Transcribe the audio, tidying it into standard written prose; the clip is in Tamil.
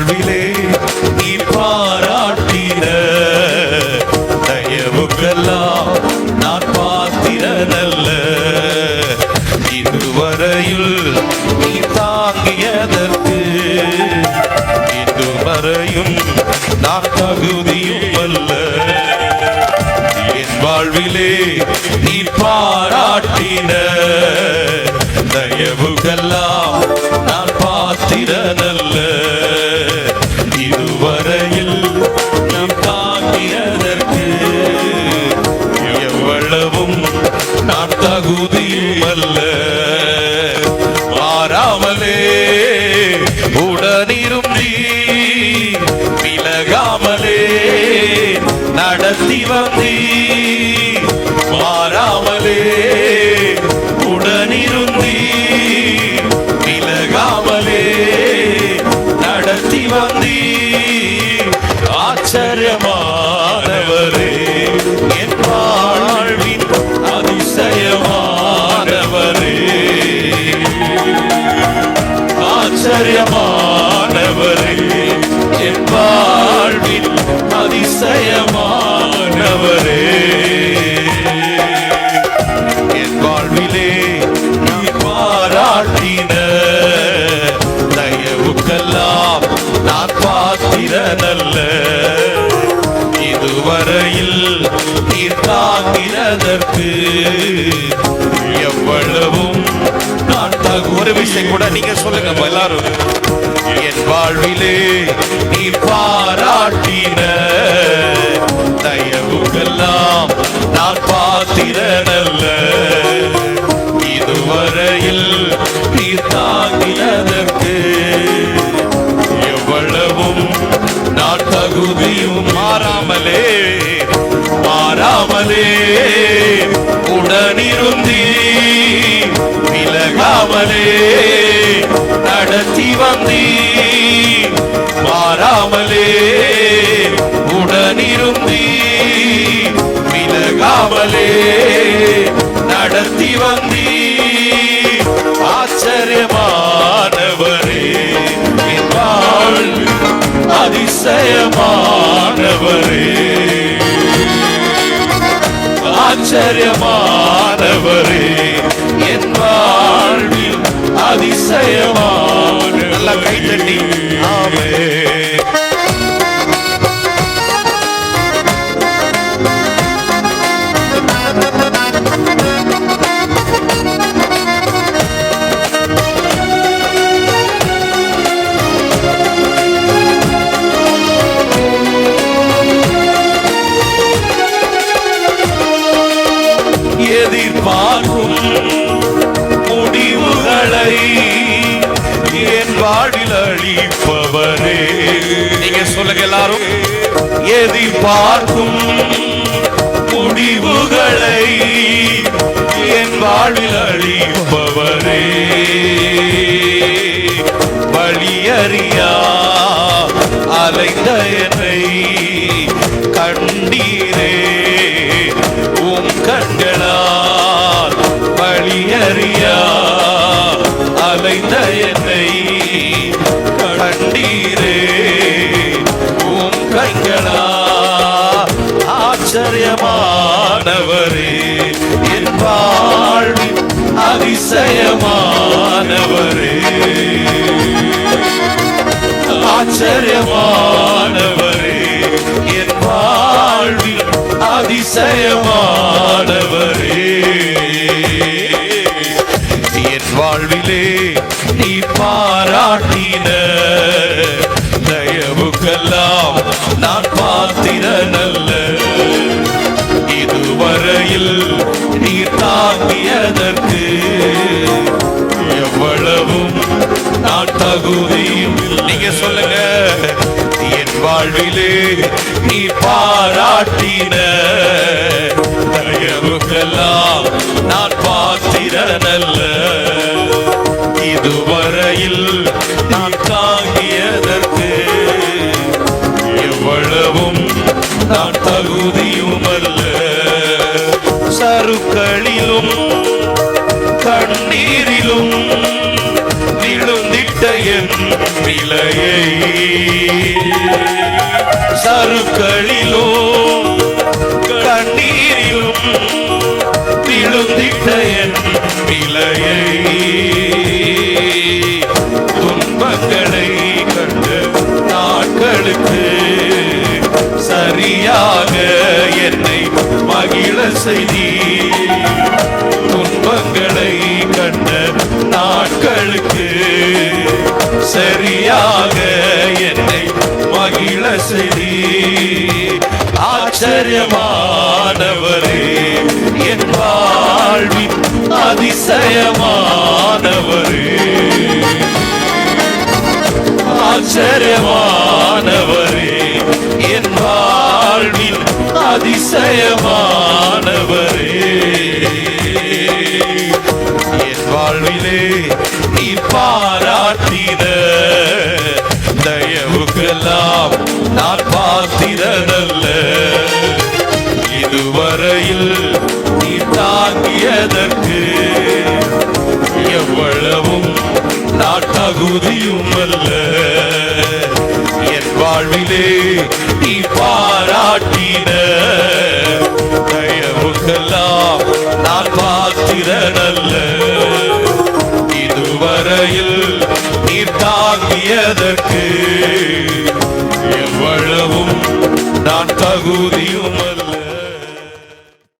வாழ்விலே நீ பாராட்டின தயவுக்கெல்லாம் நான் பாத்திரனல்ல. இதுவரையில் நீ தாங்கியதற்கு இதுவரையும் நான் தகுதியும் அல்ல. என் வாழ்விலே நீ பாராட்டின தயவுக்கெல்லாம் நான் பாத்திரனல்ல. இதுவரையில் நாம் தாங்கியதற்கு எவ்வளவும் நான் தகுதியும் அல்ல. மாறாமலே உடனிருந்தி விலகாமலே நடத்தி வந்தி. மாறாமலே உடனிருந்தி விலகாமலே நடத்தி வந்தி. ஆச்சரியமானவரே என் வாழ்வின் அதிசயமானவரே. ஆச்சரியமானவரே என் வாழ்வின் அதிசயமானவரே. என் வாழ்விலே நீ பாராட்டின தயவுக்கெல்லாம் நான் பாத்திரனல்ல. இதுவரையில் நீ தாங்கிறதற்கு எவ்வளவும் நான் ஒரு விஷயம் கூட நீங்க சொல்லுங்க எல்லாரும். என் வாழ்விலே நீ பாராட்டின தயவுக்கெல்லாம் நான் பாத்திரனல்ல. இதுவரையில் நீ தாங்கினதற்கு எவ்வளவும் நான் தகுதியும். மாறாமலே மாறாமலே உடனிருந்தி விலகாமலே நடத்தி வந்தி. மாறாமலே உடனிருந்தி விலகாமலே நடத்தி வந்தி. ஆச்சரியமானவரே என் வாழ்வில் அதிசயமானவரே. ஆச்சரியமானவரே என் வாழ்வில் அதிசயமான. நல்ல கைத்தட்டி ஆமென். எதிர்பார்க்கும் முடிவுகளை என் வாழ்வில் அளிப்பவரே. நீங்க சொல்லுங்க எல்லாரும். எதிர்பார்க்கும் முடிவுகளை என் வாழ்வில் அளிப்பவரே. வழியறியா அலைந்த என்னை கண்டீரே உம் கண்களால். வழியறியா அலைந்த என்னை கண்டீரே உம் கண்களால். ஆச்சரியமானவரே என் வாழ்வின் அதிசயமானவரே. ஆச்சரியமானவரே என் வாழ்வில் அதிசயமானவரே. என் வாழ்விலே நீ பாராட்டின தயவுக்கெல்லாம் நான் பாத்திரனல்ல. இதுவரையில் நீ தாங்கியதற்கு எவ்வளவும் நான் தகுதியும். நீங்க சொல்லுங்க. என் வாழ்விலே நீ பாராட்டின தயவுக்கெல்லாம் நான் பாத்திரனல்ல. இதுவரையில் நான் தாங்கியதற்கு எவ்வளவும் நான் தகுதியும் அல்ல. சருக்களிலும் கண்ணீரிலும் விழுந்திட்ட என் நிலையை சருக்களிலும் கண்ணீரிலும் விழுந்திட்ட என் நிலையை துன்பங்களை கண்டு நாட்களுக்கு சரியாக என்னை மகிழ செய்தி துன்பங்களை கண்ட நாட்களுக்கு சரியாக என்னை மகிழ செய்தி ஆச்சரியமானவரே என் வாழ்வின் அதிசயமானவரே ஆச்சரியமானவரே என் வாழ்வின் அதிசயமானவரே என் வாழ்விலே நீ பாராட்டின தயவுக்கெல்லாம் நான் பாத்திரனல்ல இதுவரையில் நீ தாங்கியதற்கு எவ்வளவும் நான் தகுதியும் அல்ல என் வாழ்விலே நீ பாராட்டின தயவுக்கெல்லாம் நான் பாத்திரனல்ல இதுவரையில் நீ தாங்கியதற்கு எவ்வளவும் நான் தகுதியும்